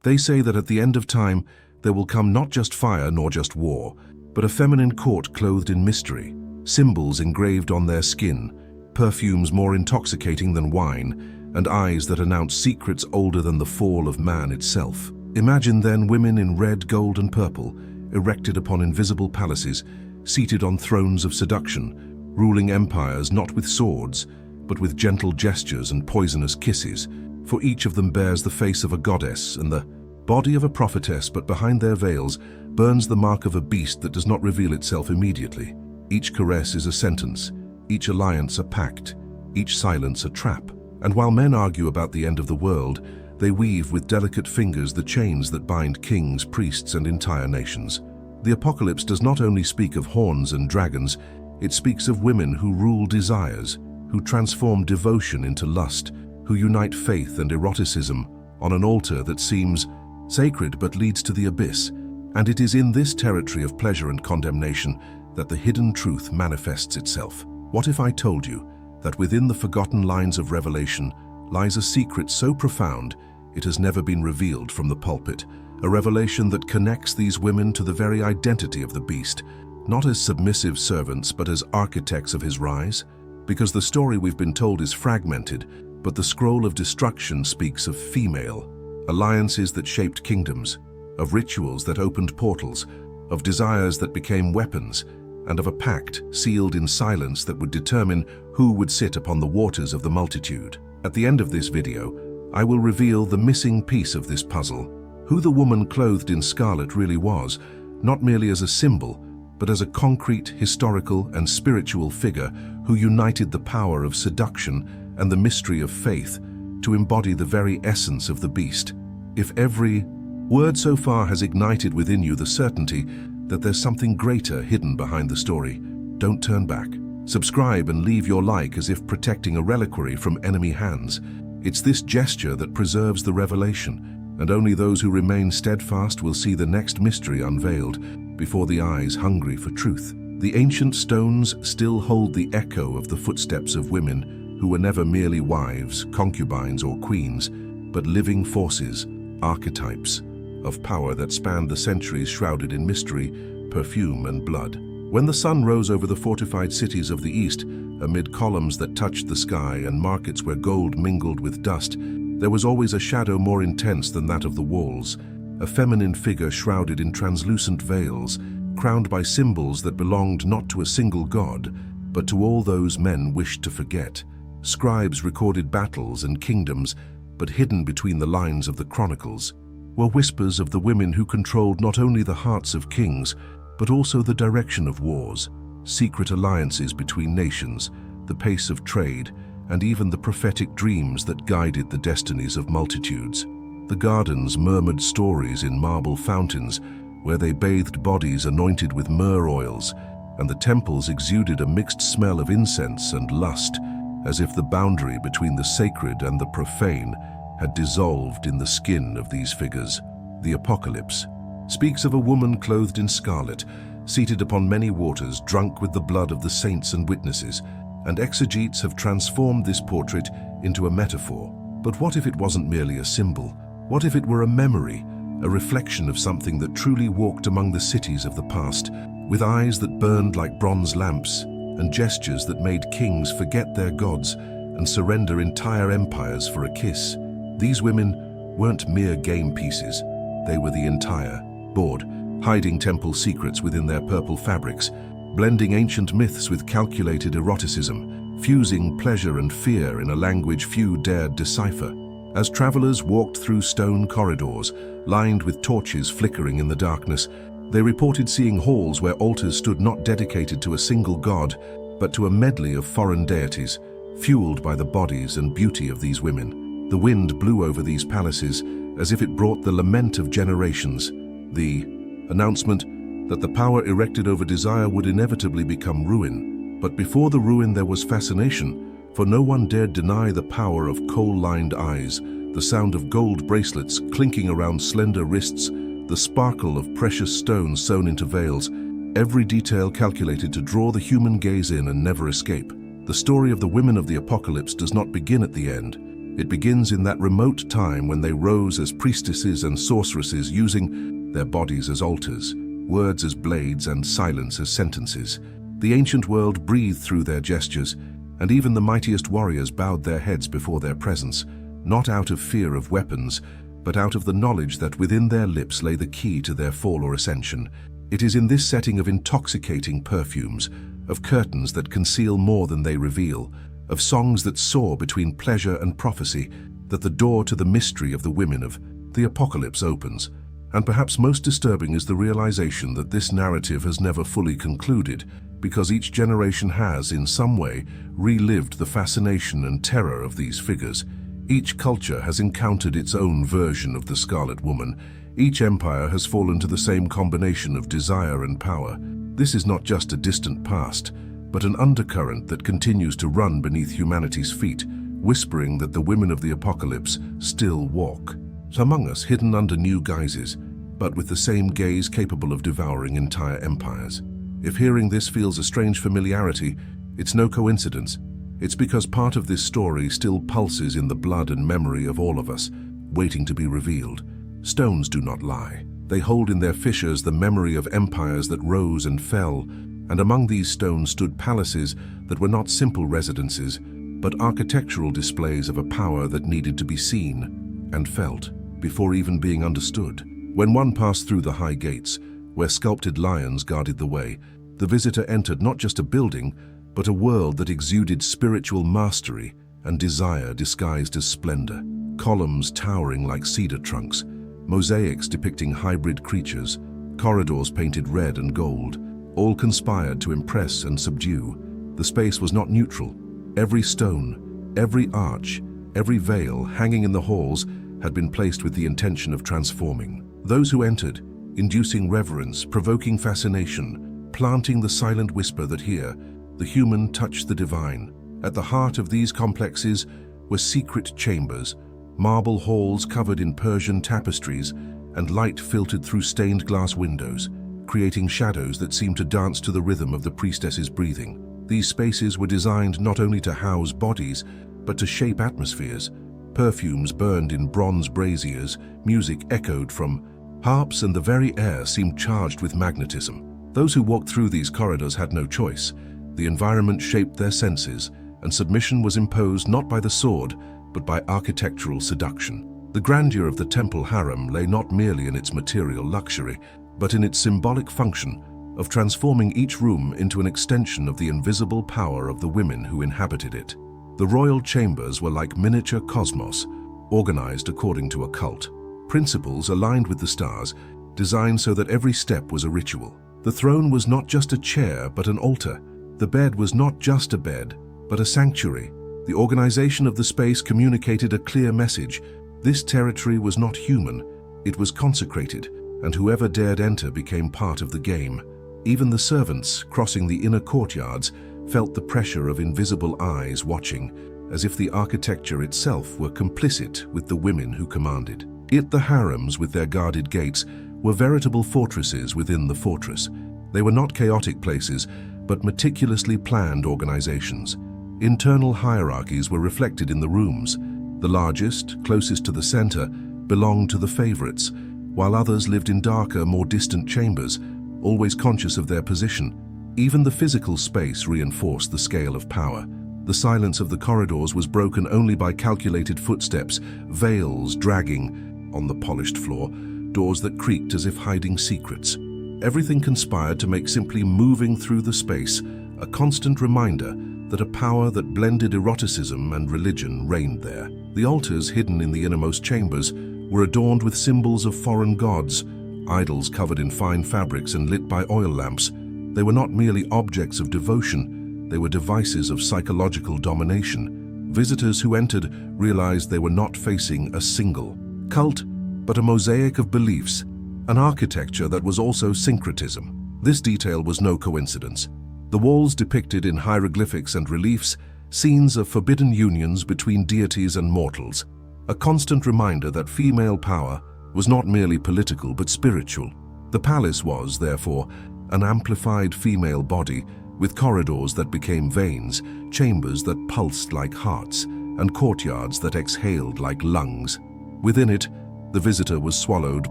They say that at the end of time, there will come not just fire nor just war, but a feminine court clothed in mystery, symbols engraved on their skin, perfumes more intoxicating than wine, and eyes that announce secrets older than the fall of man itself. Imagine then women in red, gold, and purple, erected upon invisible palaces, seated on thrones of seduction, ruling empires not with swords, but with gentle gestures and poisonous kisses, for each of them bears the face of a goddess and the body of a prophetess, but behind their veils burns the mark of a beast that does not reveal itself immediately. Each caress is a sentence, each alliance a pact, each silence a trap. And while men argue about the end of the world, they weave with delicate fingers the chains that bind kings, priests, and entire nations. The apocalypse does not only speak of horns and dragons, it speaks of women who rule desires, who transform devotion into lust, who unite faith and eroticism on an altar that seems sacred but leads to the abyss. And it is in this territory of pleasure and condemnation that the hidden truth manifests itself. What if I told you that within the forgotten lines of Revelation lies a secret so profound it has never been revealed from the pulpit, a revelation that connects these women to the very identity of the beast, not as submissive servants but as architects of his rise? Because the story we've been told is fragmented, but the scroll of destruction speaks of female alliances that shaped kingdoms, of rituals that opened portals, of desires that became weapons, and of a pact sealed in silence that would determine who would sit upon the waters of the multitude. At the end of this video, I will reveal the missing piece of this puzzle, who the woman clothed in scarlet really was, not merely as a symbol, but as a concrete, historical, and spiritual figure who united the power of seduction and the mystery of faith to embody the very essence of the beast. If every word so far has ignited within you the certainty that there's something greater hidden behind the story, don't turn back. Subscribe and leave your like as if protecting a reliquary from enemy hands. It's this gesture that preserves the revelation, and only those who remain steadfast will see the next mystery unveiled before the eyes hungry for truth. The ancient stones still hold the echo of the footsteps of women who were never merely wives, concubines, or queens, but living forces, archetypes of power that spanned the centuries, shrouded in mystery, perfume, and blood. When the sun rose over the fortified cities of the East, amid columns that touched the sky and markets where gold mingled with dust, there was always a shadow more intense than that of the walls, a feminine figure shrouded in translucent veils, crowned by symbols that belonged not to a single god, but to all those men wished to forget. Scribes recorded battles and kingdoms, but hidden between the lines of the chronicles were whispers of the women who controlled not only the hearts of kings, but also the direction of wars, secret alliances between nations, the pace of trade, and even the prophetic dreams that guided the destinies of multitudes. The gardens murmured stories in marble fountains, where they bathed bodies anointed with myrrh oils, and the temples exuded a mixed smell of incense and lust, as if the boundary between the sacred and the profane had dissolved in the skin of these figures. The Apocalypse speaks of a woman clothed in scarlet, seated upon many waters, drunk with the blood of the saints and witnesses, and exegetes have transformed this portrait into a metaphor. But what if it wasn't merely a symbol? What if it were a memory, a reflection of something that truly walked among the cities of the past, with eyes that burned like bronze lamps, and gestures that made kings forget their gods and surrender entire empires for a kiss? These women weren't mere game pieces. They were the entire board, hiding temple secrets within their purple fabrics, blending ancient myths with calculated eroticism, fusing pleasure and fear in a language few dared decipher. As travelers walked through stone corridors, lined with torches flickering in the darkness, they reported seeing halls where altars stood not dedicated to a single god, but to a medley of foreign deities, fueled by the bodies and beauty of these women. The wind blew over these palaces as if it brought the lament of generations, the announcement that the power erected over desire would inevitably become ruin. But before the ruin there was fascination, for no one dared deny the power of kohl-lined eyes, the sound of gold bracelets clinking around slender wrists, the sparkle of precious stones sewn into veils, every detail calculated to draw the human gaze in and never escape. The story of the women of the Apocalypse does not begin at the end. It begins in that remote time when they rose as priestesses and sorceresses, using their bodies as altars, words as blades, and silence as sentences. The ancient world breathed through their gestures, and even the mightiest warriors bowed their heads before their presence, not out of fear of weapons, but out of the knowledge that within their lips lay the key to their fall or ascension. It is in this setting of intoxicating perfumes, of curtains that conceal more than they reveal, of songs that soar between pleasure and prophecy, that the door to the mystery of the women of the apocalypse opens. And perhaps most disturbing is the realization that this narrative has never fully concluded, because each generation has, in some way, relived the fascination and terror of these figures. Each culture has encountered its own version of the Scarlet Woman. Each empire has fallen to the same combination of desire and power. This is not just a distant past, but an undercurrent that continues to run beneath humanity's feet, whispering that the women of the apocalypse still walk among us, hidden under new guises, but with the same gaze capable of devouring entire empires. If hearing this feels a strange familiarity, it's no coincidence. It's because part of this story still pulses in the blood and memory of all of us, waiting to be revealed. Stones do not lie. They hold in their fissures the memory of empires that rose and fell, and among these stones stood palaces that were not simple residences, but architectural displays of a power that needed to be seen and felt before even being understood. When one passed through the high gates, where sculpted lions guarded the way, the visitor entered not just a building, but a world that exuded spiritual mastery and desire disguised as splendor. Columns towering like cedar trunks, mosaics depicting hybrid creatures, corridors painted red and gold, all conspired to impress and subdue. The space was not neutral. Every stone, every arch, every veil hanging in the halls had been placed with the intention of transforming those who entered, inducing reverence, provoking fascination, planting the silent whisper that here, the human touched the divine. At the heart of these complexes were secret chambers, marble halls covered in Persian tapestries, and light filtered through stained glass windows, creating shadows that seemed to dance to the rhythm of the priestess's breathing. These spaces were designed not only to house bodies, but to shape atmospheres. Perfumes burned in bronze braziers, music echoed from harps, and the very air seemed charged with magnetism. Those who walked through these corridors had no choice. The environment shaped their senses, and submission was imposed not by the sword, but by architectural seduction. The grandeur of the temple harem lay not merely in its material luxury, but in its symbolic function of transforming each room into an extension of the invisible power of the women who inhabited it. The royal chambers were like miniature cosmos, organized according to a cult. Principles aligned with the stars, designed so that every step was a ritual. The throne was not just a chair, but an altar. The bed was not just a bed, but a sanctuary. The organization of the space communicated a clear message. This territory was not human, it was consecrated, and whoever dared enter became part of the game. Even the servants, crossing the inner courtyards, felt the pressure of invisible eyes watching, as if the architecture itself were complicit with the women who commanded. Yet the harems, with their guarded gates, were veritable fortresses within the fortress. They were not chaotic places, but meticulously planned organizations. Internal hierarchies were reflected in the rooms. The largest, closest to the center, belonged to the favorites, while others lived in darker, more distant chambers, always conscious of their position. Even the physical space reinforced the scale of power. The silence of the corridors was broken only by calculated footsteps, veils dragging on the polished floor, doors that creaked as if hiding secrets. Everything conspired to make simply moving through the space a constant reminder that a power that blended eroticism and religion reigned there. The altars hidden in the innermost chambers were adorned with symbols of foreign gods, idols covered in fine fabrics and lit by oil lamps. They were not merely objects of devotion, they were devices of psychological domination. Visitors who entered realized they were not facing a single cult, but a mosaic of beliefs, an architecture that was also syncretism. This detail was no coincidence. The walls depicted in hieroglyphics and reliefs scenes of forbidden unions between deities and mortals, a constant reminder that female power was not merely political but spiritual. The palace was, therefore, an amplified female body with corridors that became veins, chambers that pulsed like hearts, and courtyards that exhaled like lungs. Within it, the visitor was swallowed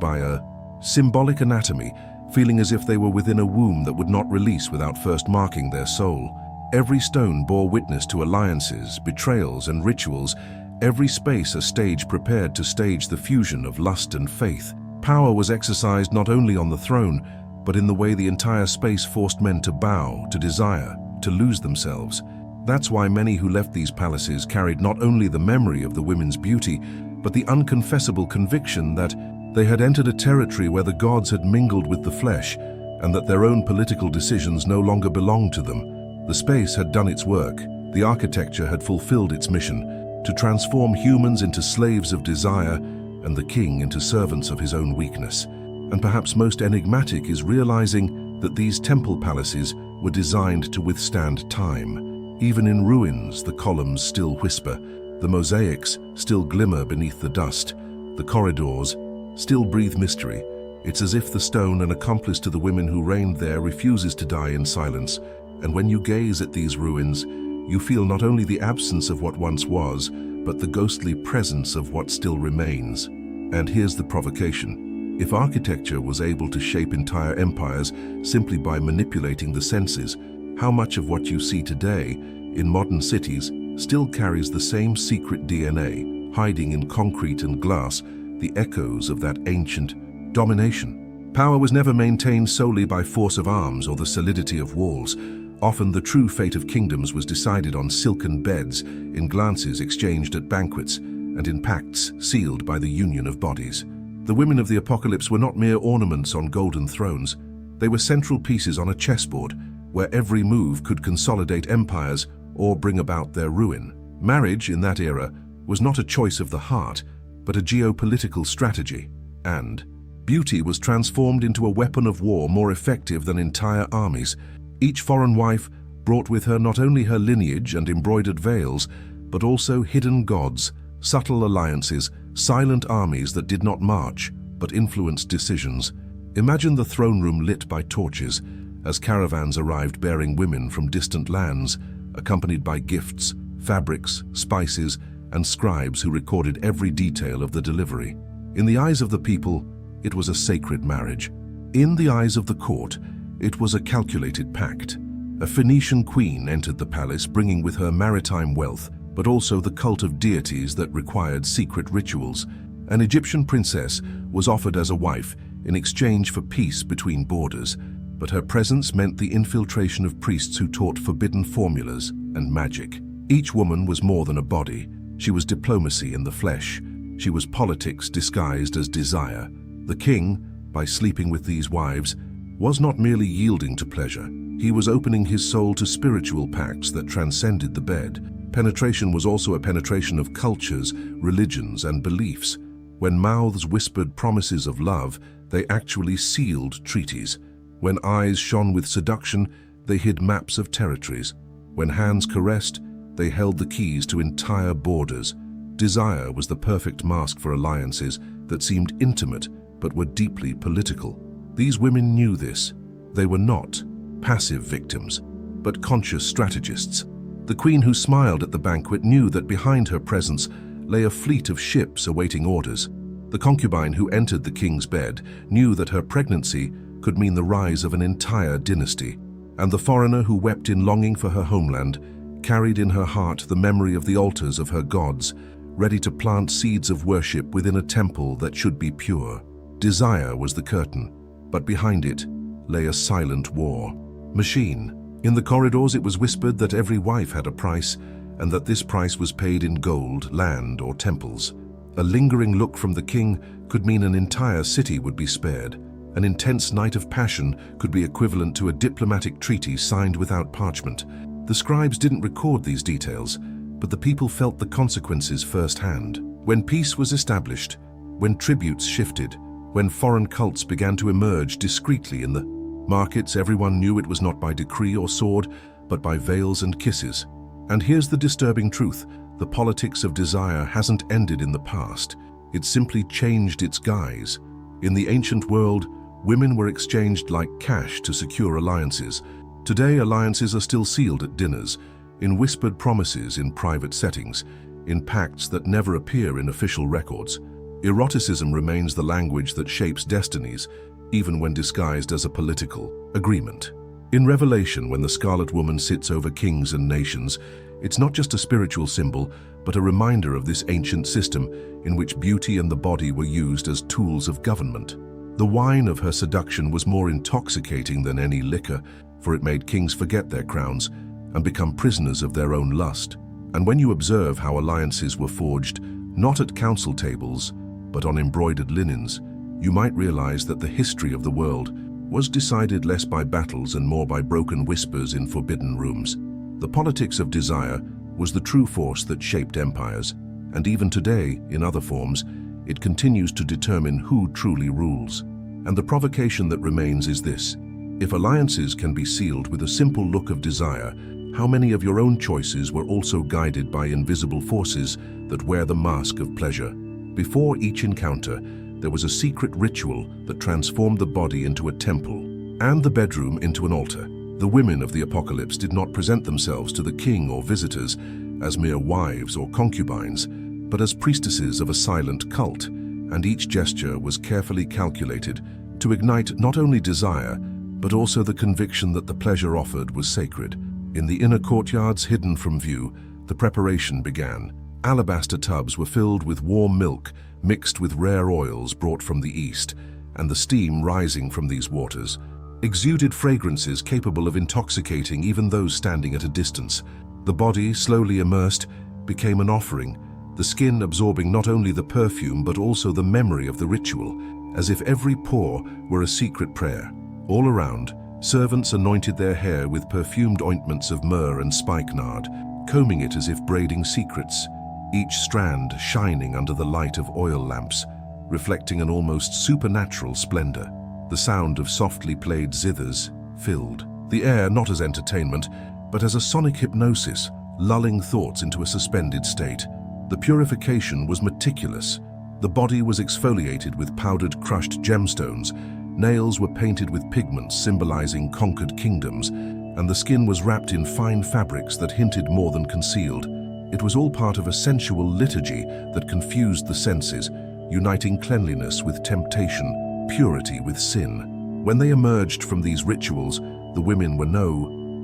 by a symbolic anatomy, feeling as if they were within a womb that would not release without first marking their soul. Every stone bore witness to alliances, betrayals, and rituals, every space a stage prepared to stage the fusion of lust and faith. Power was exercised not only on the throne, but in the way the entire space forced men to bow, to desire, to lose themselves. That's why many who left these palaces carried not only the memory of the women's beauty, but the unconfessable conviction that they had entered a territory where the gods had mingled with the flesh, and that their own political decisions no longer belonged to them. The space had done its work, the architecture had fulfilled its mission, to transform humans into slaves of desire and the king into servants of his own weakness. And perhaps most enigmatic is realizing that these temple palaces were designed to withstand time. Even in ruins, the columns still whisper, the mosaics still glimmer beneath the dust, the corridors still breathe mystery. It's as if the stone, an accomplice to the women who reigned there, refuses to die in silence. And when you gaze at these ruins, you feel not only the absence of what once was, but the ghostly presence of what still remains. And here's the provocation. If architecture was able to shape entire empires simply by manipulating the senses, how much of what you see today in modern cities still carries the same secret DNA, hiding in concrete and glass, the echoes of that ancient domination? Power was never maintained solely by force of arms or the solidity of walls. Often the true fate of kingdoms was decided on silken beds, in glances exchanged at banquets, and in pacts sealed by the union of bodies. The women of the apocalypse were not mere ornaments on golden thrones. They were central pieces on a chessboard, where every move could consolidate empires or bring about their ruin. Marriage, in that era, was not a choice of the heart, but a geopolitical strategy. And beauty was transformed into a weapon of war more effective than entire armies. Each foreign wife brought with her not only her lineage and embroidered veils, but also hidden gods, subtle alliances, silent armies that did not march, but influenced decisions. Imagine the throne room lit by torches, as caravans arrived bearing women from distant lands, accompanied by gifts, fabrics, spices, and scribes who recorded every detail of the delivery. In the eyes of the people, it was a sacred marriage. In the eyes of the court, it was a calculated pact. A Phoenician queen entered the palace bringing with her maritime wealth, but also the cult of deities that required secret rituals. An Egyptian princess was offered as a wife in exchange for peace between borders, but her presence meant the infiltration of priests who taught forbidden formulas and magic. Each woman was more than a body. She was diplomacy in the flesh. She was politics disguised as desire. The king, by sleeping with these wives, was not merely yielding to pleasure. He was opening his soul to spiritual pacts that transcended the bed. Penetration was also a penetration of cultures, religions, and beliefs. When mouths whispered promises of love, they actually sealed treaties. When eyes shone with seduction, they hid maps of territories. When hands caressed, they held the keys to entire borders. Desire was the perfect mask for alliances that seemed intimate but were deeply political. These women knew this. They were not passive victims, but conscious strategists. The queen who smiled at the banquet knew that behind her presence lay a fleet of ships awaiting orders. The concubine who entered the king's bed knew that her pregnancy could mean the rise of an entire dynasty. And the foreigner who wept in longing for her homeland carried in her heart the memory of the altars of her gods, ready to plant seeds of worship within a temple that should be pure. Desire was the curtain, but behind it lay a silent war. Machine. In the corridors it was whispered that every wife had a price, and that this price was paid in gold, land, or temples. A lingering look from the king could mean an entire city would be spared. An intense night of passion could be equivalent to a diplomatic treaty signed without parchment. The scribes didn't record these details, but the people felt the consequences firsthand. When peace was established, when tributes shifted, when foreign cults began to emerge discreetly in the markets, everyone knew it was not by decree or sword, but by veils and kisses. And here's the disturbing truth. The politics of desire hasn't ended in the past. It simply changed its guise. In the ancient world, women were exchanged like cash to secure alliances. Today, alliances are still sealed at dinners, in whispered promises in private settings. in pacts that never appear in official records. Eroticism remains the language that shapes destinies, even when disguised as a political agreement. In Revelation, when the Scarlet Woman sits over kings and nations, it's not just a spiritual symbol, but a reminder of this ancient system in which beauty and the body were used as tools of government. The wine of her seduction was more intoxicating than any liquor, for it made kings forget their crowns and become prisoners of their own lust. And when you observe how alliances were forged, not at council tables, but on embroidered linens, you might realize that the history of the world was decided less by battles and more by broken whispers in forbidden rooms. The politics of desire was the true force that shaped empires, and even today, in other forms, it continues to determine who truly rules. And the provocation that remains is this: if alliances can be sealed with a simple look of desire, how many of your own choices were also guided by invisible forces that wear the mask of pleasure? Before each encounter, there was a secret ritual that transformed the body into a temple and the bedroom into an altar. The women of the apocalypse did not present themselves to the king or visitors as mere wives or concubines, but as priestesses of a silent cult, and each gesture was carefully calculated to ignite not only desire, but also the conviction that the pleasure offered was sacred. In the inner courtyards hidden from view, the preparation began. Alabaster tubs were filled with warm milk mixed with rare oils brought from the east, and the steam rising from these waters exuded fragrances capable of intoxicating even those standing at a distance. The body, slowly immersed, became an offering, the skin absorbing not only the perfume but also the memory of the ritual, as if every pore were a secret prayer. All around, servants anointed their hair with perfumed ointments of myrrh and spikenard, combing it as if braiding secrets, each strand shining under the light of oil lamps, reflecting an almost supernatural splendor. The sound of softly played zithers filled the air, not as entertainment, but as a sonic hypnosis, lulling thoughts into a suspended state. The purification was meticulous. The body was exfoliated with powdered crushed gemstones, nails were painted with pigments symbolizing conquered kingdoms, and the skin was wrapped in fine fabrics that hinted more than concealed. It was all part of a sensual liturgy that confused the senses, uniting cleanliness with temptation, purity with sin. When they emerged from these rituals, the women were no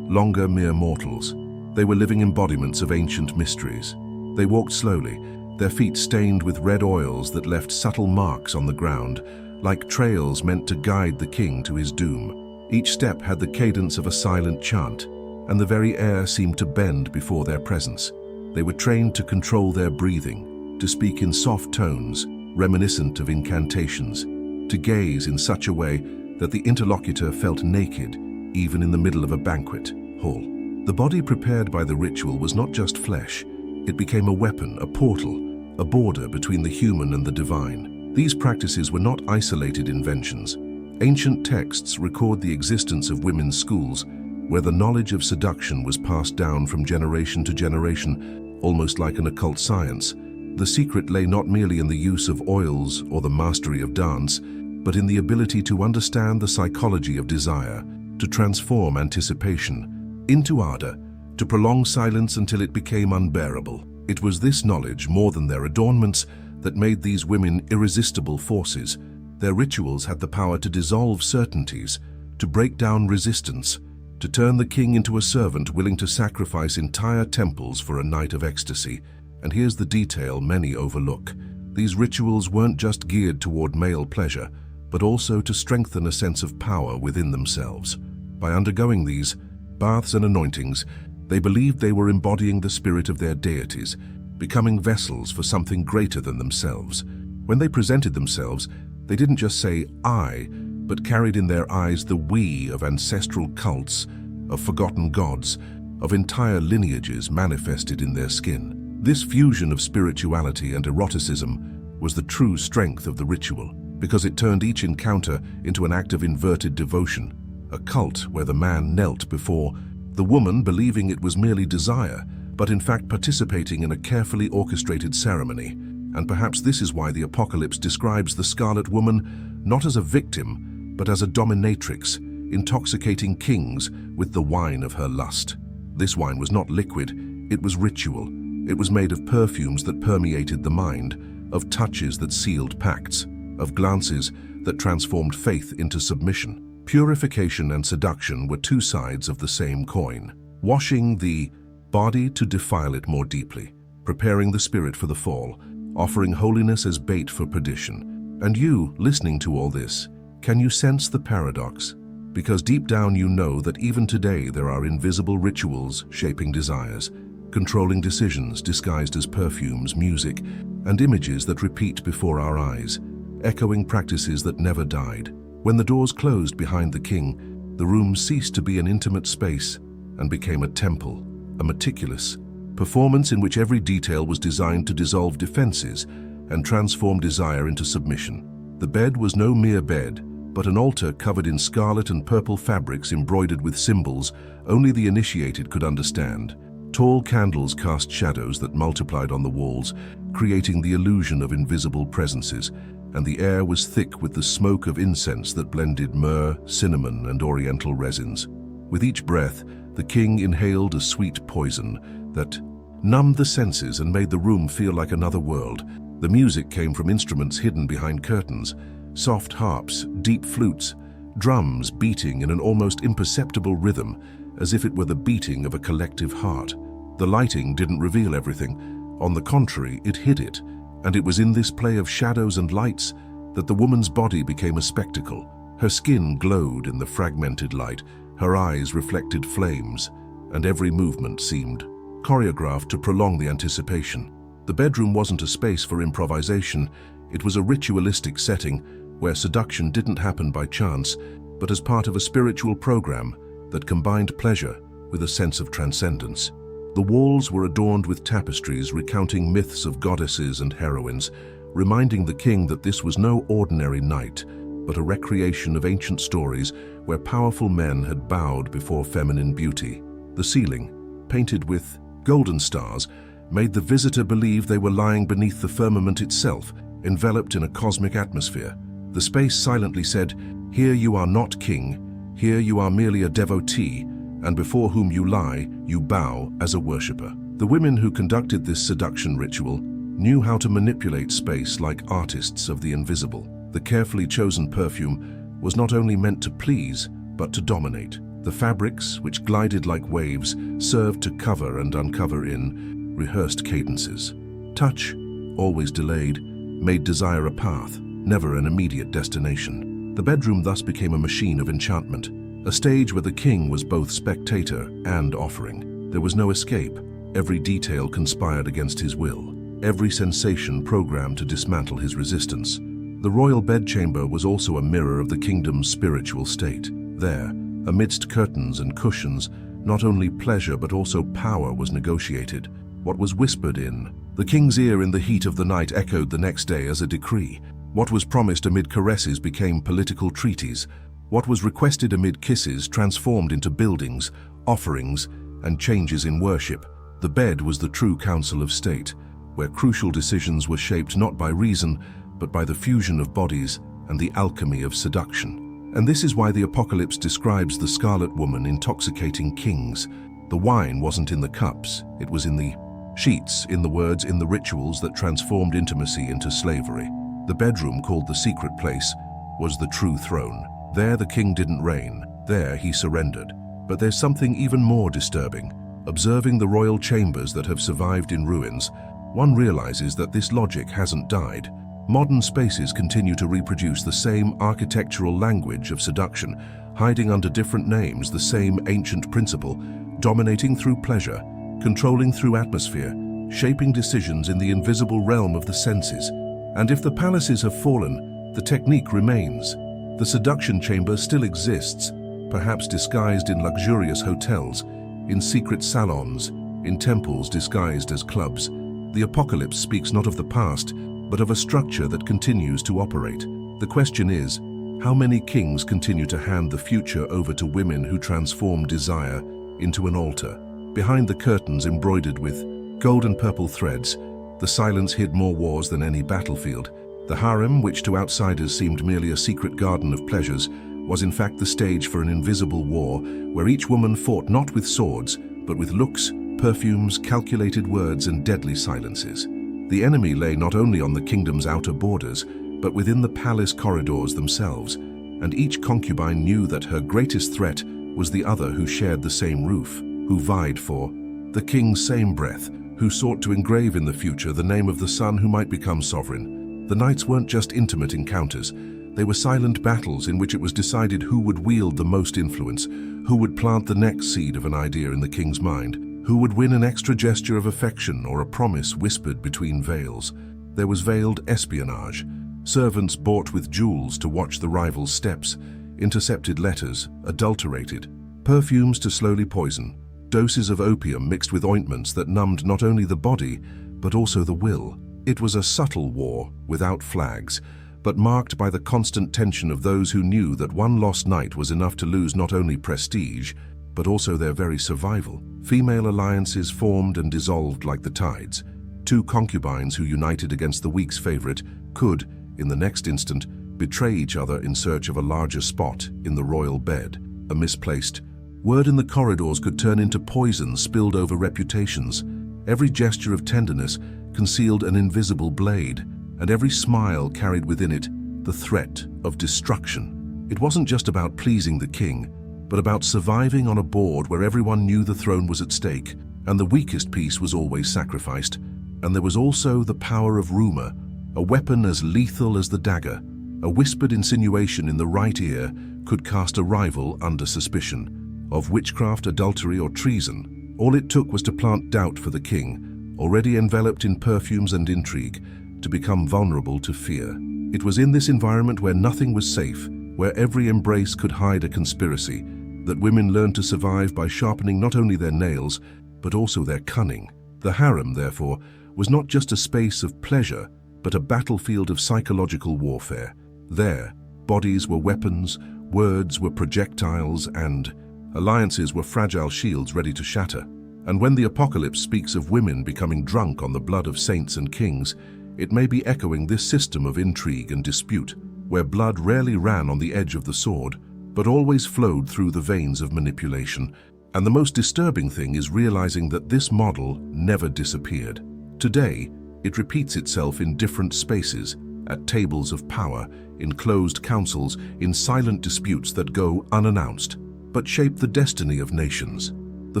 longer mere mortals. They were living embodiments of ancient mysteries. They walked slowly, their feet stained with red oils that left subtle marks on the ground, like trails meant to guide the king to his doom. Each step had the cadence of a silent chant, and the very air seemed to bend before their presence. They were trained to control their breathing, to speak in soft tones, reminiscent of incantations, to gaze in such a way that the interlocutor felt naked, even in the middle of a banquet hall. The body prepared by the ritual was not just flesh. It became a weapon, a portal, a border between the human and the divine. These practices were not isolated inventions. Ancient texts record the existence of women's schools, where the knowledge of seduction was passed down from generation to generation, almost like an occult science. The secret lay not merely in the use of oils or the mastery of dance, but in the ability to understand the psychology of desire, to transform anticipation into ardor, to prolong silence until it became unbearable. It was this knowledge, more than their adornments, that made these women irresistible forces. Their rituals had the power to dissolve certainties, to break down resistance, to turn the king into a servant willing to sacrifice entire temples for a night of ecstasy. And here's the detail many overlook. These rituals weren't just geared toward male pleasure, but also to strengthen a sense of power within themselves. By undergoing these baths and anointings, they believed they were embodying the spirit of their deities, becoming vessels for something greater than themselves. When they presented themselves, they didn't just say "I," but carried in their eyes the "we" of ancestral cults, of forgotten gods, of entire lineages manifested in their skin. This fusion of spirituality and eroticism was the true strength of the ritual, because it turned each encounter into an act of inverted devotion, a cult where the man knelt before the woman, believing it was merely desire, but in fact participating in a carefully orchestrated ceremony. And perhaps this is why the Apocalypse describes the Scarlet Woman not as a victim, but as a dominatrix, intoxicating kings with the wine of her lust. This wine was not liquid, it was ritual, It was made of perfumes that permeated the mind, of touches that sealed pacts, of glances that transformed faith into submission. Purification and seduction were two sides of the same coin, washing the body to defile it more deeply, preparing the spirit for the fall, offering holiness as bait for perdition. And you, listening to all this, can you sense the paradox? Because deep down you know that even today there are invisible rituals shaping desires, controlling decisions disguised as perfumes, music, and images that repeat before our eyes, echoing practices that never died. When the doors closed behind the king, the room ceased to be an intimate space and became a temple, a meticulous performance in which every detail was designed to dissolve defenses and transform desire into submission. The bed was no mere bed, but an altar covered in scarlet and purple fabrics embroidered with symbols only the initiated could understand. Tall candles cast shadows that multiplied on the walls, creating the illusion of invisible presences, and the air was thick with the smoke of incense that blended myrrh, cinnamon, and oriental resins. With each breath, the king inhaled a sweet poison that numbed the senses and made the room feel like another world. The music came from instruments hidden behind curtains, soft harps, deep flutes, drums beating in an almost imperceptible rhythm, as if it were the beating of a collective heart. The lighting didn't reveal everything. On the contrary, it hid it, and it was in this play of shadows and lights that the woman's body became a spectacle. Her skin glowed in the fragmented light, her eyes reflected flames, and every movement seemed choreographed to prolong the anticipation. The bedroom wasn't a space for improvisation, it was a ritualistic setting where seduction didn't happen by chance, but as part of a spiritual program that combined pleasure with a sense of transcendence. The walls were adorned with tapestries recounting myths of goddesses and heroines, reminding the king that this was no ordinary night, but a recreation of ancient stories where powerful men had bowed before feminine beauty. The ceiling, painted with golden stars, made the visitor believe they were lying beneath the firmament itself, enveloped in a cosmic atmosphere. The space silently said, "Here you are not king, here you are merely a devotee, and before whom you lie, you bow as a worshipper." The women who conducted this seduction ritual knew how to manipulate space like artists of the invisible. The carefully chosen perfume was not only meant to please, but to dominate. The fabrics, which glided like waves, served to cover and uncover in rehearsed cadences. Touch, always delayed, made desire a path, never an immediate destination. The bedroom thus became a machine of enchantment, a stage where the king was both spectator and offering. There was no escape. Every detail conspired against his will, every sensation programmed to dismantle his resistance. The royal bedchamber was also a mirror of the kingdom's spiritual state. There, amidst curtains and cushions, not only pleasure but also power was negotiated. What was whispered in the king's ear in the heat of the night echoed the next day as a decree. What was promised amid caresses became political treaties. What was requested amid kisses transformed into buildings, offerings, and changes in worship. The bed was the true council of state, where crucial decisions were shaped not by reason, but by the fusion of bodies and the alchemy of seduction. And this is why the Apocalypse describes the Scarlet Woman intoxicating kings. The wine wasn't in the cups, it was in the sheets, in the words, in the rituals that transformed intimacy into slavery. The bedroom, called the secret place, was the true throne. There the king didn't reign, there he surrendered. But there's something even more disturbing. Observing the royal chambers that have survived in ruins, one realizes that this logic hasn't died. Modern spaces continue to reproduce the same architectural language of seduction, hiding under different names the same ancient principle, dominating through pleasure, controlling through atmosphere, shaping decisions in the invisible realm of the senses. And if the palaces have fallen, the technique remains. The seduction chamber still exists, perhaps disguised in luxurious hotels, in secret salons, in temples disguised as clubs. The Apocalypse speaks not of the past, but of a structure that continues to operate. The question is, how many kings continue to hand the future over to women who transform desire into an altar? Behind the curtains embroidered with gold and purple threads, the silence hid more wars than any battlefield. The harem, which to outsiders seemed merely a secret garden of pleasures, was in fact the stage for an invisible war where each woman fought not with swords, but with looks, perfumes, calculated words, and deadly silences. The enemy lay not only on the kingdom's outer borders, but within the palace corridors themselves, and each concubine knew that her greatest threat was the other who shared the same roof, who vied for the king's same breath, who sought to engrave in the future the name of the son who might become sovereign. The nights weren't just intimate encounters, they were silent battles in which it was decided who would wield the most influence, who would plant the next seed of an idea in the king's mind, who would win an extra gesture of affection or a promise whispered between veils. There was veiled espionage, servants bought with jewels to watch the rival's steps, intercepted letters, adulterated, perfumes to slowly poison, doses of opium mixed with ointments that numbed not only the body, but also the will. It was a subtle war, without flags, but marked by the constant tension of those who knew that one lost night was enough to lose not only prestige, but also their very survival. Female alliances formed and dissolved like the tides. Two concubines who united against the week's favorite could, in the next instant, betray each other in search of a larger spot in the royal bed. A misplaced word in the corridors could turn into poison spilled over reputations. Every gesture of tenderness concealed an invisible blade, and every smile carried within it the threat of destruction. It wasn't just about pleasing the king, but about surviving on a board where everyone knew the throne was at stake, and the weakest piece was always sacrificed. And there was also the power of rumor, a weapon as lethal as the dagger. A whispered insinuation in the right ear could cast a rival under suspicion. Of witchcraft, adultery, or treason, all it took was to plant doubt for the king, already enveloped in perfumes and intrigue, to become vulnerable to fear. It was in this environment where nothing was safe, where every embrace could hide a conspiracy, that women learned to survive by sharpening not only their nails, but also their cunning. The harem, therefore, was not just a space of pleasure, but a battlefield of psychological warfare. There, bodies were weapons, words were projectiles, and alliances were fragile shields ready to shatter. And when the apocalypse speaks of women becoming drunk on the blood of saints and kings, it may be echoing this system of intrigue and dispute, where blood rarely ran on the edge of the sword, but always flowed through the veins of manipulation. And the most disturbing thing is realizing that this model never disappeared. Today, it repeats itself in different spaces, at tables of power, in closed councils, in silent disputes that go unannounced, but shape the destiny of nations. The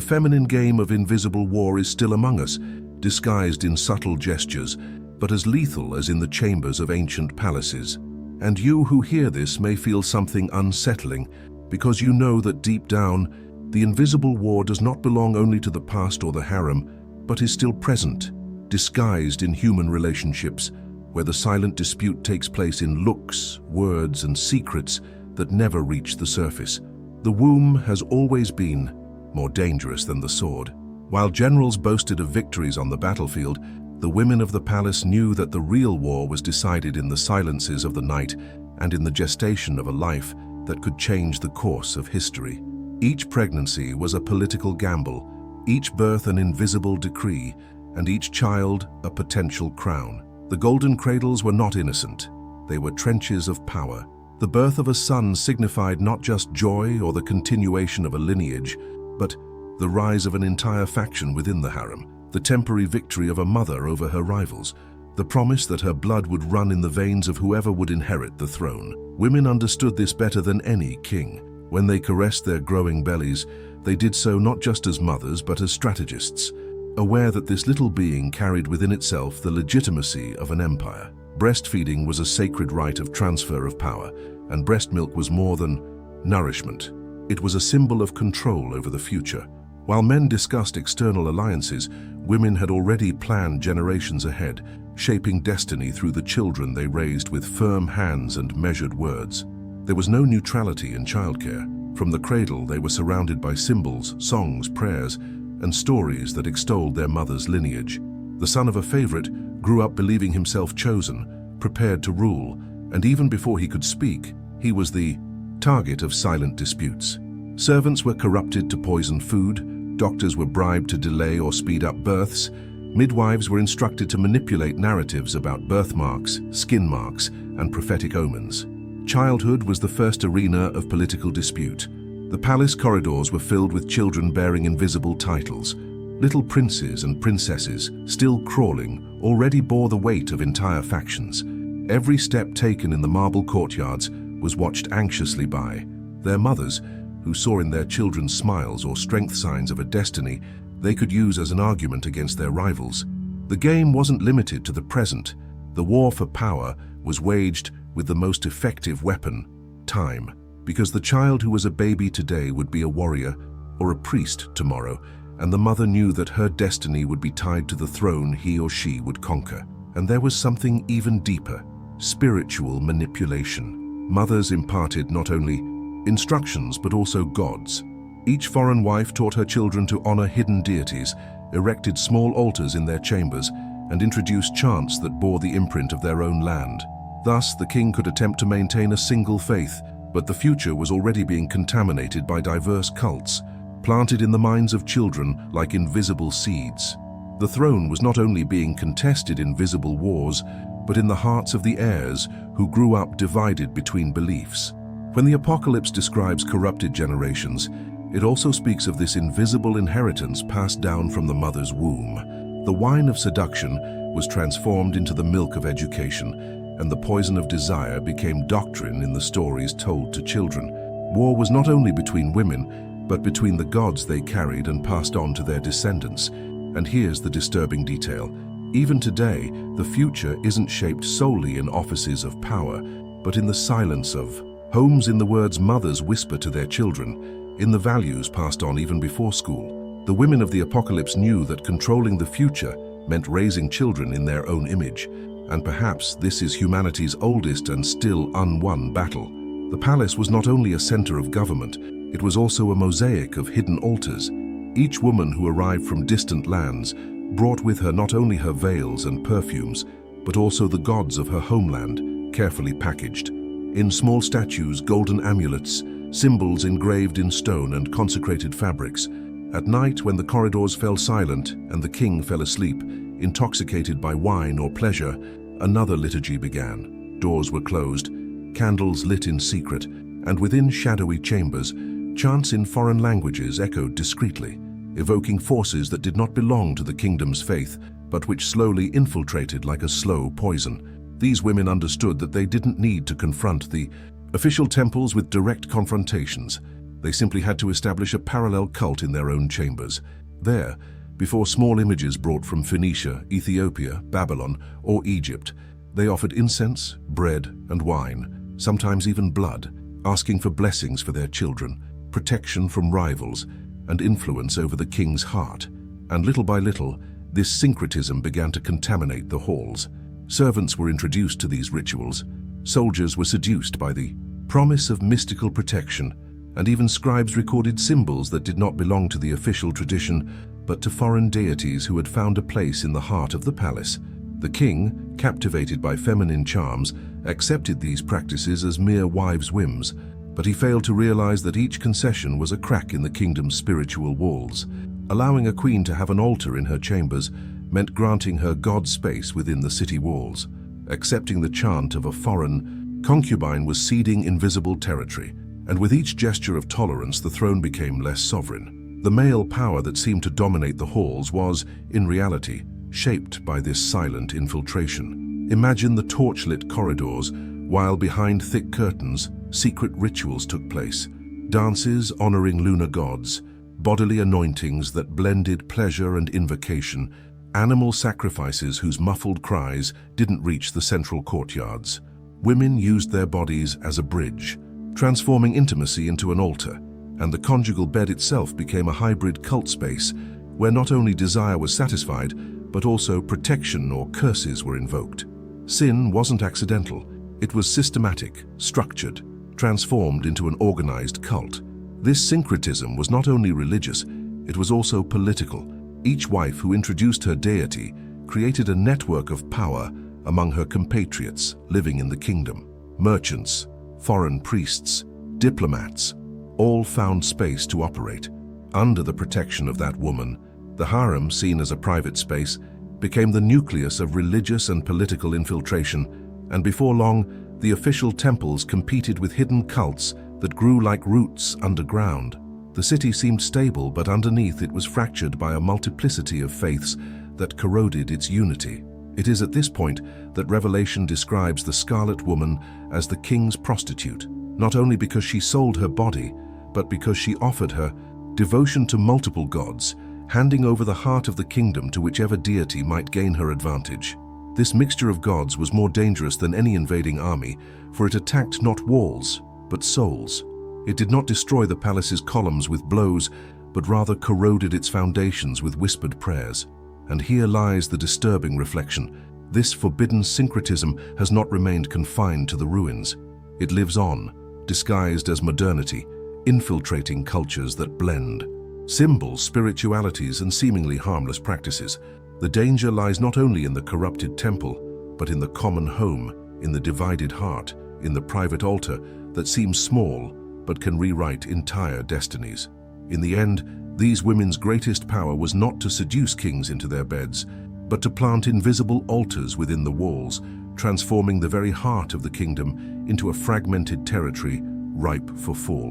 feminine game of invisible war is still among us, disguised in subtle gestures, but as lethal as in the chambers of ancient palaces. And you who hear this may feel something unsettling, because you know that deep down, the invisible war does not belong only to the past or the harem, but is still present, disguised in human relationships, where the silent dispute takes place in looks, words, and secrets that never reach the surface. The womb has always been more dangerous than the sword. While generals boasted of victories on the battlefield, the women of the palace knew that the real war was decided in the silences of the night and in the gestation of a life that could change the course of history. Each pregnancy was a political gamble, each birth an invisible decree, and each child a potential crown. The golden cradles were not innocent. They were trenches of power. The birth of a son signified not just joy or the continuation of a lineage, but the rise of an entire faction within the harem, the temporary victory of a mother over her rivals, the promise that her blood would run in the veins of whoever would inherit the throne. Women understood this better than any king. When they caressed their growing bellies, they did so not just as mothers but as strategists, aware that this little being carried within itself the legitimacy of an empire. Breastfeeding was a sacred rite of transfer of power, and breast milk was more than nourishment. It was a symbol of control over the future. While men discussed external alliances, women had already planned generations ahead, shaping destiny through the children they raised with firm hands and measured words. There was no neutrality in childcare. From the cradle, they were surrounded by symbols, songs, prayers, and stories that extolled their mother's lineage. The son of a favorite grew up believing himself chosen, prepared to rule, and even before he could speak, he was the target of silent disputes. Servants were corrupted to poison food, doctors were bribed to delay or speed up births, midwives were instructed to manipulate narratives about birthmarks, skin marks, and prophetic omens. Childhood was the first arena of political dispute. The palace corridors were filled with children bearing invisible titles, Little princes and princesses, still crawling, already bore the weight of entire factions. Every step taken in the marble courtyards was watched anxiously by their mothers, who saw in their children smiles or strength signs of a destiny they could use as an argument against their rivals. The game wasn't limited to the present. The war for power was waged with the most effective weapon, time, because the child who was a baby today would be a warrior or a priest tomorrow, and the mother knew that her destiny would be tied to the throne he or she would conquer. And there was something even deeper: spiritual manipulation. Mothers imparted not only instructions but also gods. Each foreign wife taught her children to honor hidden deities, erected small altars in their chambers, and introduced chants that bore the imprint of their own land. Thus, the king could attempt to maintain a single faith, but the future was already being contaminated by diverse cults, planted in the minds of children like invisible seeds. The throne was not only being contested in visible wars, but in the hearts of the heirs who grew up divided between beliefs. When the Apocalypse describes corrupted generations, it also speaks of this invisible inheritance passed down from the mother's womb. The wine of seduction was transformed into the milk of education, and the poison of desire became doctrine in the stories told to children. War was not only between women, but between the gods they carried and passed on to their descendants. And here's the disturbing detail. Even today, the future isn't shaped solely in offices of power, but in the silence of homes, in the words mothers whisper to their children, in the values passed on even before school. The women of the Apocalypse knew that controlling the future meant raising children in their own image, and perhaps this is humanity's oldest and still unwon battle. The palace was not only a center of government, it was also a mosaic of hidden altars. Each woman who arrived from distant lands brought with her not only her veils and perfumes, but also the gods of her homeland, carefully packaged. In small statues, golden amulets, symbols engraved in stone and consecrated fabrics. At night, when the corridors fell silent and the king fell asleep, intoxicated by wine or pleasure, another liturgy began. Doors were closed, candles lit in secret, and within shadowy chambers, chants in foreign languages echoed discreetly, evoking forces that did not belong to the kingdom's faith, but which slowly infiltrated like a slow poison. These women understood that they didn't need to confront the official temples with direct confrontations. They simply had to establish a parallel cult in their own chambers. There, before small images brought from Phoenicia, Ethiopia, Babylon, or Egypt, they offered incense, bread, and wine, sometimes even blood, asking for blessings for their children, protection from rivals, and influence over the king's heart. And little by little, this syncretism began to contaminate the halls. Servants were introduced to these rituals, soldiers were seduced by the promise of mystical protection, and even scribes recorded symbols that did not belong to the official tradition, but to foreign deities who had found a place in the heart of the palace. The king, captivated by feminine charms, accepted these practices as mere wives' whims, but he failed to realize that each concession was a crack in the kingdom's spiritual walls. Allowing a queen to have an altar in her chambers meant granting her god space within the city walls. Accepting the chant of a foreign concubine was ceding invisible territory, and with each gesture of tolerance the throne became less sovereign. The male power that seemed to dominate the halls was, in reality, shaped by this silent infiltration. Imagine the torchlit corridors, while behind thick curtains, secret rituals took place. Dances honoring lunar gods, bodily anointings that blended pleasure and invocation, animal sacrifices whose muffled cries didn't reach the central courtyards. Women used their bodies as a bridge, transforming intimacy into an altar, and the conjugal bed itself became a hybrid cult space where not only desire was satisfied, but also protection or curses were invoked. Sin wasn't accidental. It was systematic, structured, transformed into an organized cult. This syncretism was not only religious, it was also political. Each wife who introduced her deity created a network of power among her compatriots living in the kingdom. Merchants, foreign priests, diplomats, all found space to operate. Under the protection of that woman, the harem, seen as a private space, became the nucleus of religious and political infiltration, and before long, the official temples competed with hidden cults that grew like roots underground. The city seemed stable, but underneath it was fractured by a multiplicity of faiths that corroded its unity. It is at this point that Revelation describes the Scarlet Woman as the king's prostitute, not only because she sold her body, but because she offered her devotion to multiple gods, handing over the heart of the kingdom to whichever deity might gain her advantage. This mixture of gods was more dangerous than any invading army, for it attacked not walls, but souls. It did not destroy the palace's columns with blows, but rather corroded its foundations with whispered prayers. And here lies the disturbing reflection. This forbidden syncretism has not remained confined to the ruins. It lives on, disguised as modernity, infiltrating cultures that blend. Symbols, spiritualities, and seemingly harmless practices. The danger lies not only in the corrupted temple, but in the common home, in the divided heart, in the private altar that seems small, but can rewrite entire destinies. In the end, these women's greatest power was not to seduce kings into their beds, but to plant invisible altars within the walls, transforming the very heart of the kingdom into a fragmented territory ripe for fall.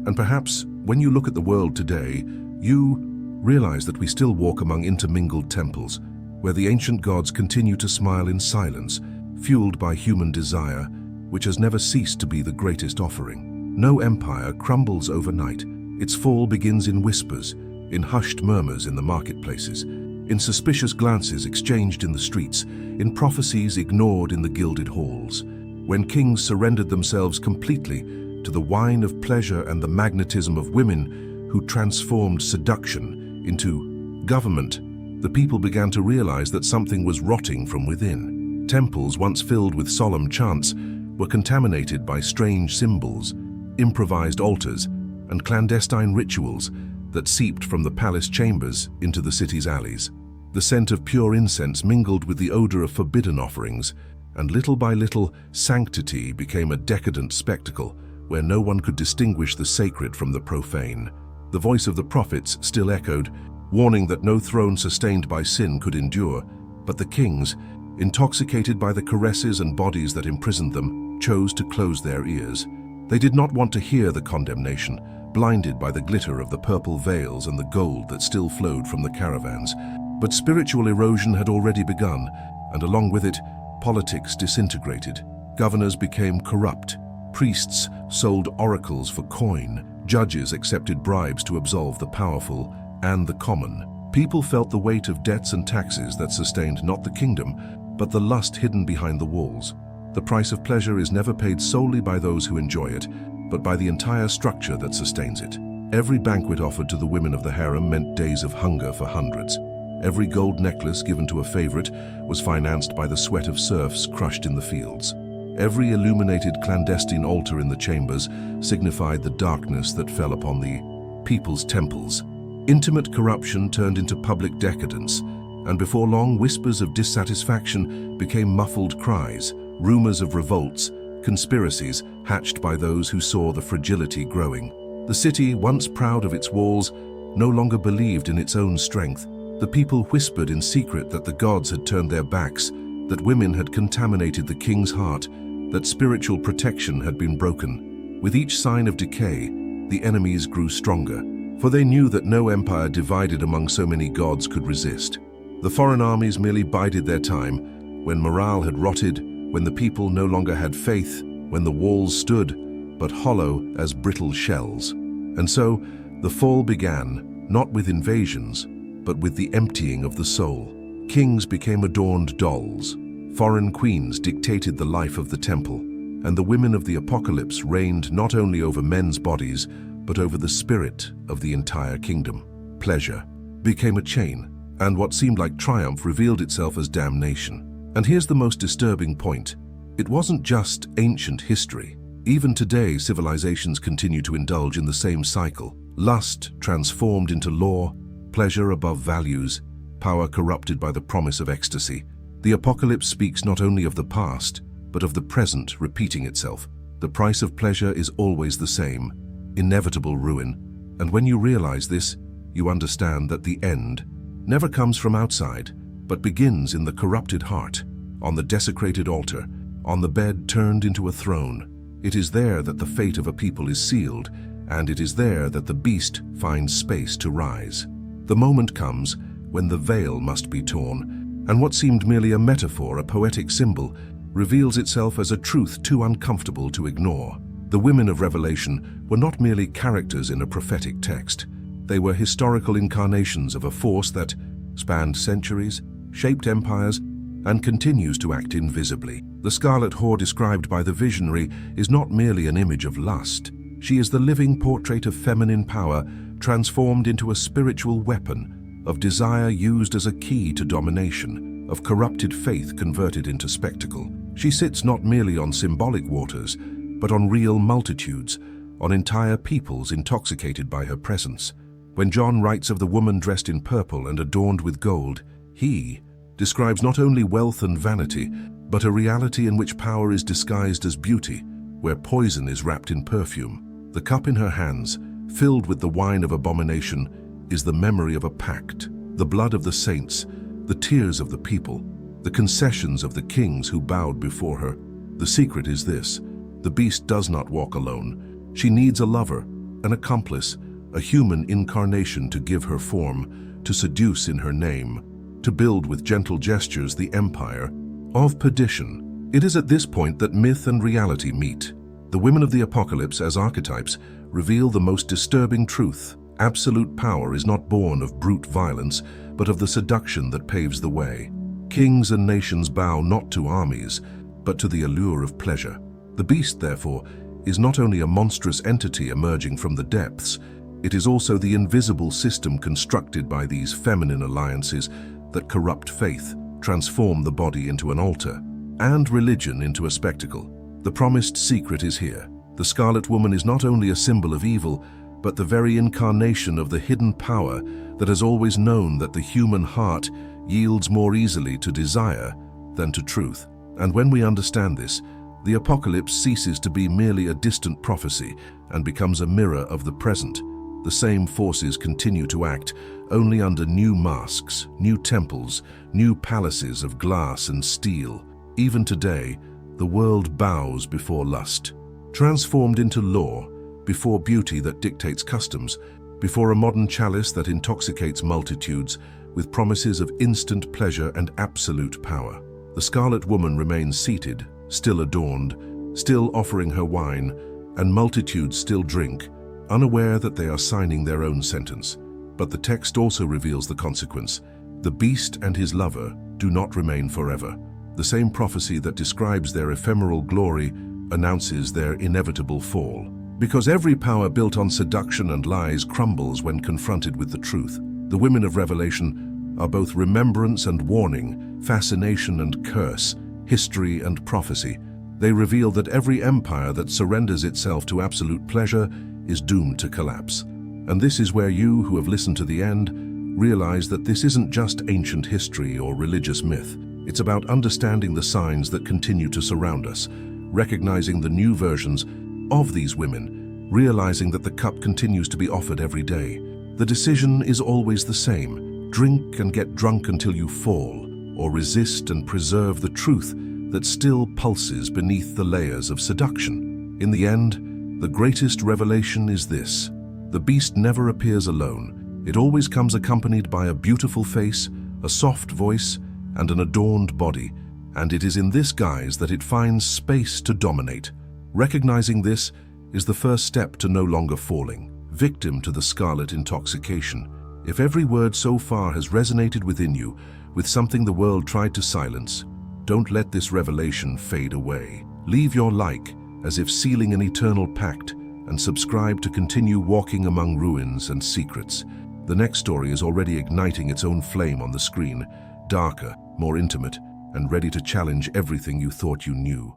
And perhaps, when you look at the world today, you realize that we still walk among intermingled temples, where the ancient gods continue to smile in silence, fueled by human desire, which has never ceased to be the greatest offering. No empire crumbles overnight. Its fall begins in whispers, in hushed murmurs in the marketplaces, in suspicious glances exchanged in the streets, in prophecies ignored in the gilded halls. When kings surrendered themselves completely to the wine of pleasure and the magnetism of women who transformed seduction into government, the people began to realize that something was rotting from within. Temples, once filled with solemn chants, were contaminated by strange symbols, improvised altars, and clandestine rituals that seeped from the palace chambers into the city's alleys. The scent of pure incense mingled with the odor of forbidden offerings, and little by little, sanctity became a decadent spectacle where no one could distinguish the sacred from the profane. The voice of the prophets still echoed, warning that no throne sustained by sin could endure, but the kings, intoxicated by the caresses and bodies that imprisoned them, chose to close their ears. They did not want to hear the condemnation, blinded by the glitter of the purple veils and the gold that still flowed from the caravans. But spiritual erosion had already begun, and along with it, politics disintegrated. Governors became corrupt. Priests sold oracles for coin. Judges accepted bribes to absolve the powerful and the common. People felt the weight of debts and taxes that sustained not the kingdom, but the lust hidden behind the walls. The price of pleasure is never paid solely by those who enjoy it, but by the entire structure that sustains it. Every banquet offered to the women of the harem meant days of hunger for hundreds. Every gold necklace given to a favorite was financed by the sweat of serfs crushed in the fields. Every illuminated clandestine altar in the chambers signified the darkness that fell upon the people's temples. Intimate corruption turned into public decadence, and before long, whispers of dissatisfaction became muffled cries, rumors of revolts, conspiracies hatched by those who saw the fragility growing. The city, once proud of its walls, no longer believed in its own strength. The people whispered in secret that the gods had turned their backs, that women had contaminated the king's heart, that spiritual protection had been broken. With each sign of decay, the enemies grew stronger, for they knew that no empire divided among so many gods could resist. The foreign armies merely bided their time, when morale had rotted, when the people no longer had faith, when the walls stood, but hollow as brittle shells. And so, the fall began, not with invasions, but with the emptying of the soul. Kings became adorned dolls. Foreign queens dictated the life of the temple, and the women of the apocalypse reigned not only over men's bodies, but over the spirit of the entire kingdom. Pleasure became a chain, and what seemed like triumph revealed itself as damnation. And here's the most disturbing point. It wasn't just ancient history. Even today, civilizations continue to indulge in the same cycle. Lust transformed into law, pleasure above values, power corrupted by the promise of ecstasy. The apocalypse speaks not only of the past, but of the present repeating itself. The price of pleasure is always the same, inevitable ruin. And when you realize this, you understand that the end never comes from outside, but begins in the corrupted heart, on the desecrated altar, on the bed turned into a throne. It is there that the fate of a people is sealed, and it is there that the beast finds space to rise. The moment comes when the veil must be torn, and what seemed merely a metaphor, a poetic symbol, reveals itself as a truth too uncomfortable to ignore. The women of Revelation were not merely characters in a prophetic text. They were historical incarnations of a force that spanned centuries, shaped empires, and continues to act invisibly. The scarlet whore described by the visionary is not merely an image of lust. She is the living portrait of feminine power transformed into a spiritual weapon, of desire used as a key to domination, of corrupted faith converted into spectacle. She sits not merely on symbolic waters, but on real multitudes, on entire peoples intoxicated by her presence. When John writes of the woman dressed in purple and adorned with gold, he describes not only wealth and vanity, but a reality in which power is disguised as beauty, where poison is wrapped in perfume. The cup in her hands, filled with the wine of abomination, is the memory of a pact, the blood of the saints, the tears of the people, the concessions of the kings who bowed before her. The secret is this: the beast does not walk alone. She needs a lover, an accomplice, a human incarnation to give her form, to seduce in her name, to build with gentle gestures the empire of perdition. It is at this point that myth and reality meet. The women of the apocalypse as archetypes reveal the most disturbing truth. Absolute power is not born of brute violence, but of the seduction that paves the way. Kings and nations bow not to armies, but to the allure of pleasure. The beast, therefore, is not only a monstrous entity emerging from the depths, it is also the invisible system constructed by these feminine alliances that corrupt faith, transform the body into an altar, and religion into a spectacle. The promised secret is here. The Scarlet Woman is not only a symbol of evil, but the very incarnation of the hidden power that has always known that the human heart yields more easily to desire than to truth. And when we understand this, the apocalypse ceases to be merely a distant prophecy and becomes a mirror of the present. The same forces continue to act, only under new masks, new temples, new palaces of glass and steel. Even today, the world bows before lust, transformed into law, before beauty that dictates customs, before a modern chalice that intoxicates multitudes with promises of instant pleasure and absolute power. The Scarlet Woman remains seated, still adorned, still offering her wine, and multitudes still drink, unaware that they are signing their own sentence. But the text also reveals the consequence. The beast and his lover do not remain forever. The same prophecy that describes their ephemeral glory announces their inevitable fall. Because every power built on seduction and lies crumbles when confronted with the truth. The women of Revelation are both remembrance and warning, fascination and curse, history and prophecy. They reveal that every empire that surrenders itself to absolute pleasure is doomed to collapse. And this is where you, who have listened to the end, realize that this isn't just ancient history or religious myth. It's about understanding the signs that continue to surround us, recognizing the new versions of these women, realizing that the cup continues to be offered every day. The decision is always the same: drink and get drunk until you fall, or resist and preserve the truth that still pulses beneath the layers of seduction. In the end, the greatest revelation is this: the beast never appears alone. It always comes accompanied by a beautiful face, a soft voice, and an adorned body, and it is in this guise that it finds space to dominate. Recognizing this is the first step to no longer falling victim to the scarlet intoxication. If every word so far has resonated within you with something the world tried to silence, don't let this revelation fade away. Leave your like as if sealing an eternal pact, and subscribe to continue walking among ruins and secrets. The next story is already igniting its own flame on the screen, darker, more intimate, and ready to challenge everything you thought you knew.